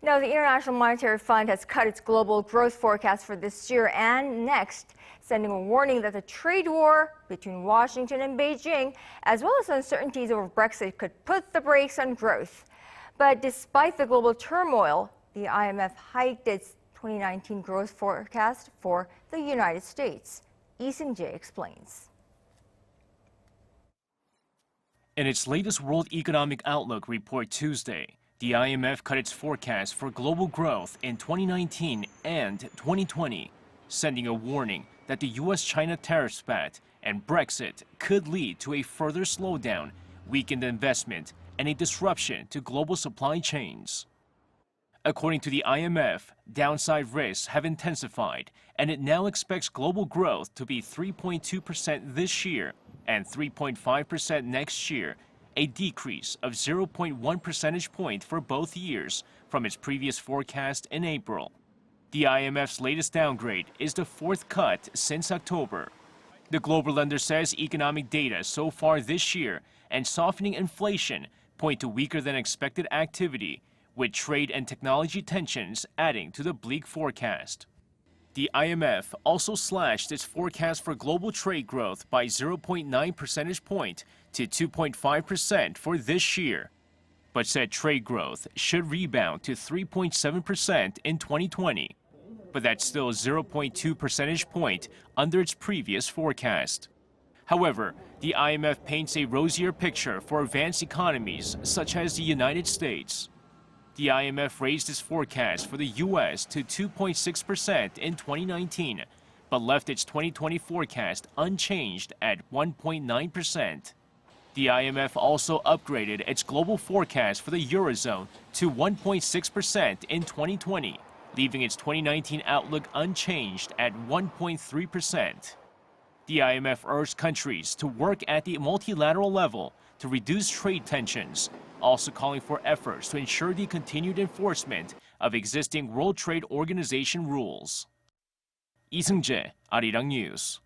Now, the International Monetary Fund has cut its global growth forecast for this year and next, sending a warning that the trade war between Washington and Beijing, as well as uncertainties over Brexit, could put the brakes on growth. But despite the global turmoil, the IMF hiked its 2019 growth forecast for the United States. Seung-jae explains. In its latest World Economic Outlook report Tuesday, the IMF cut its forecast for global growth in 2019 and 2020, sending a warning that the U.S. China tariff spat and Brexit could lead to a further slowdown, weakened investment, and a disruption to global supply chains. According to the IMF, downside risks have intensified, and it now expects global growth to be 3.2% this year and 3.5% next year, a decrease of 0.1 percentage point for both years from its previous forecast in April. The IMF's latest downgrade is the fourth cut since October. The global lender says economic data so far this year and softening inflation point to weaker than expected activity, with trade and technology tensions adding to the bleak forecast. The IMF also slashed its forecast for global trade growth by 0.9 percentage point to 2.5% for this year, but said trade growth should rebound to 3.7% in 2020, but that's still 0.2 percentage point under its previous forecast. However, the IMF paints a rosier picture for advanced economies such as the United States. The IMF raised its forecast for the U.S. to 2.6% in 2019, but left its 2020 forecast unchanged at 1.9%. The IMF also upgraded its global forecast for the Eurozone to 1.6% in 2020, leaving its 2019 outlook unchanged at 1.3%. The IMF urged countries to work at the multilateral level to reduce trade tensions, also calling for efforts to ensure the continued enforcement of existing World Trade Organization rules. Seung-jae, Arirang News.